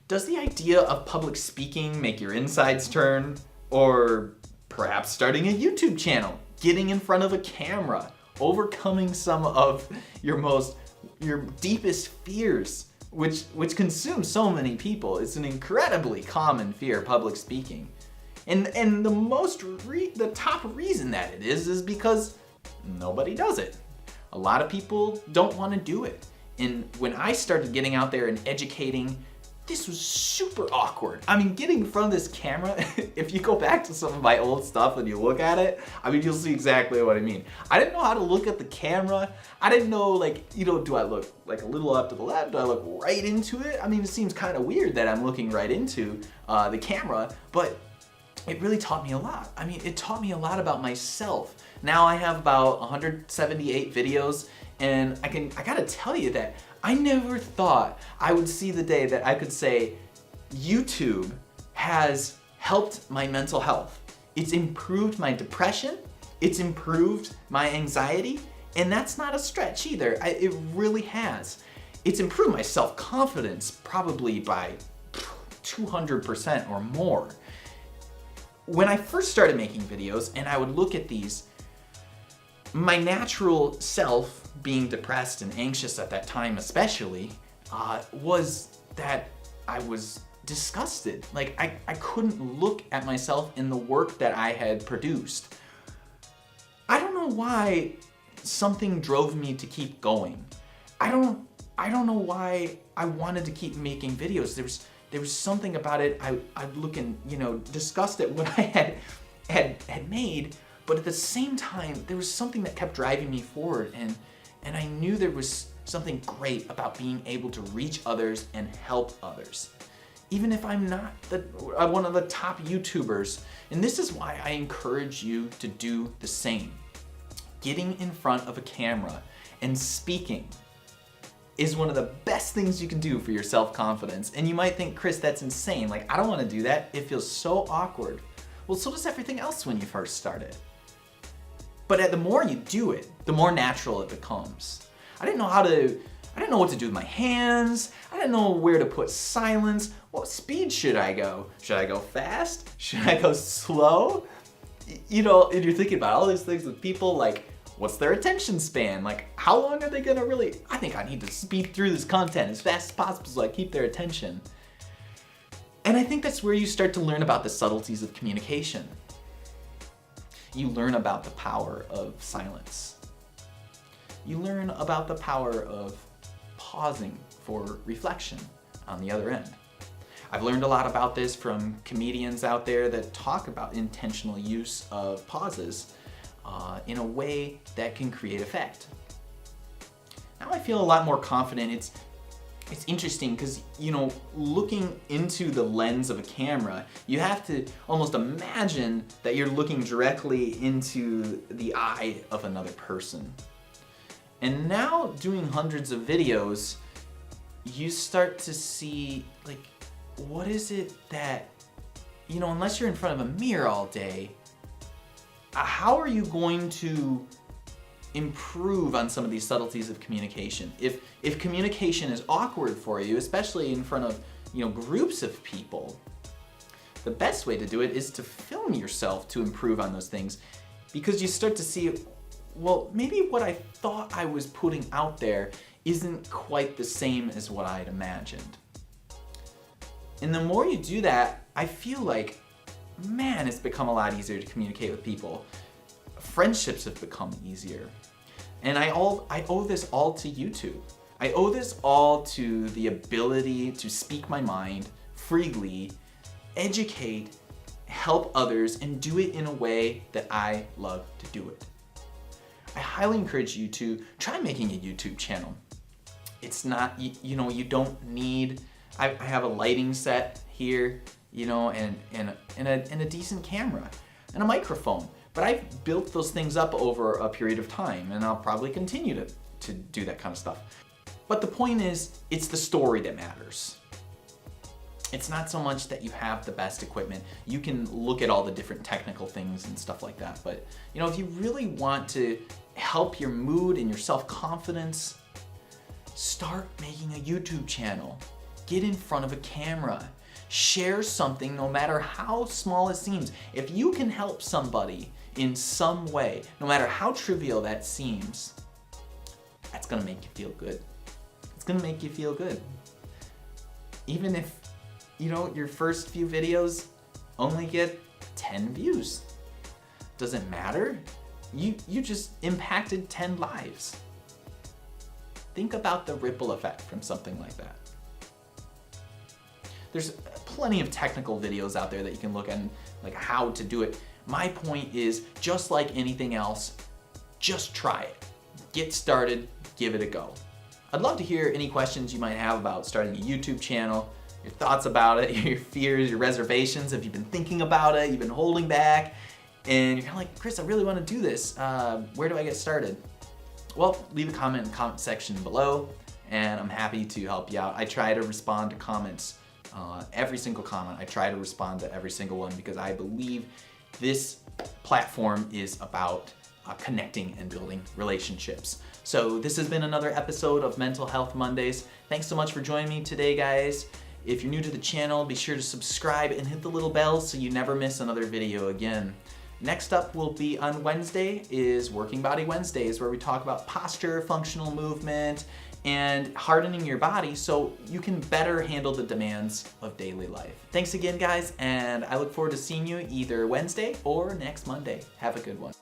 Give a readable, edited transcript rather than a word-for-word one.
Does the idea of public speaking make your insides turn? Or perhaps starting a YouTube channel, getting in front of a camera, overcoming some of your deepest fears, which consume so many people. It's an incredibly common fear, public speaking. And the top reason that it is because nobody does it. A lot of people don't want to do it. And when I started getting out there and educating, this was super awkward. I mean, getting in front of this camera, if you go back to some of my old stuff and you look at it, I mean, you'll see exactly what I mean. I didn't know how to look at the camera. I didn't know, do I look like a little up to the left? Do I look right into it? I mean, it seems kind of weird that I'm looking right into the camera, but it really taught me a lot. I mean, it taught me a lot about myself. Now I have about 178 videos, and I gotta tell you that I never thought I would see the day that I could say YouTube has helped my mental health. It's improved my depression, it's improved my anxiety, and that's not a stretch either. It really has. It's improved my self-confidence probably by 200% or more. When I first started making videos and I would look at these, my natural self, being depressed and anxious at that time especially, was that I was disgusted. Like, I couldn't look at myself in the work that I had produced. I don't know why something drove me to keep going. I don't know why I wanted to keep making videos. There was something about it. I'd look and, disgust at what I had made, but at the same time, there was something that kept driving me forward, and I knew there was something great about being able to reach others and help others. Even if I'm not one of the top YouTubers. And this is why I encourage you to do the same. Getting in front of a camera and speaking is one of the best things you can do for your self-confidence. And you might think, Chris, that's insane. Like, I don't want to do that. It feels so awkward. Well, so does everything else when you first started. But the more you do it, the more natural it becomes. I didn't know what to do with my hands. I didn't know where to put silence. What speed should I go? Should I go fast? Should I go slow? And you're thinking about all these things with people, like, what's their attention span? Like, how long are they gonna really? I think I need to speed through this content as fast as possible so I keep their attention. And I think that's where you start to learn about the subtleties of communication. You learn about the power of silence. You learn about the power of pausing for reflection on the other end. I've learned a lot about this from comedians out there that talk about intentional use of pauses in a way that can create effect. Now I feel a lot more confident. It's interesting because, looking into the lens of a camera, you have to almost imagine that you're looking directly into the eye of another person. And now doing hundreds of videos, you start to see, like, what is it that, unless you're in front of a mirror all day, how are you going to improve on some of these subtleties of communication? If communication is awkward for you, especially in front of groups of people, the best way to do it is to film yourself to improve on those things, because you start to see, well, maybe what I thought I was putting out there isn't quite the same as what I had imagined. And the more you do that, I feel like, man, it's become a lot easier to communicate with people. Friendships have become easier. And I owe this all to YouTube. I owe this all to the ability to speak my mind freely, educate, help others, and do it in a way that I love to do it. I highly encourage you to try making a YouTube channel. It's not, you don't need, I have a lighting set here, and a decent camera and a microphone. But I've built those things up over a period of time, and I'll probably continue to do that kind of stuff. But the point is, it's the story that matters. It's not so much that you have the best equipment. You can look at all the different technical things and stuff like that. But if you really want to help your mood and your self-confidence, start making a YouTube channel. Get in front of a camera. Share something no matter how small it seems. If you can help somebody in some way, no matter how trivial that seems, that's gonna make you feel good. It's gonna make you feel good. Even if, your first few videos only get 10 views. Doesn't matter. You just impacted 10 lives. Think about the ripple effect from something like that. There's plenty of technical videos out there that you can look at, like how to do it. My point is, just like anything else, just try it. Get started, give it a go. I'd love to hear any questions you might have about starting a YouTube channel, your thoughts about it, your fears, your reservations. If you've been thinking about it, you've been holding back, and you're kind of like, Chris, I really want to do this. Where do I get started? Well, leave a comment in the comment section below, and I'm happy to help you out. I try to respond to comments, every single comment. I try to respond to every single one because I believe this platform is about connecting and building relationships. So this has been another episode of Mental Health Mondays. Thanks so much for joining me today, guys. If you're new to the channel, be sure to subscribe and hit the little bell so you never miss another video again. Next up will be on Wednesday is Working Body Wednesdays, where we talk about posture, functional movement, and hardening your body so you can better handle the demands of daily life. Thanks again, guys, and I look forward to seeing you either Wednesday or next Monday. Have a good one.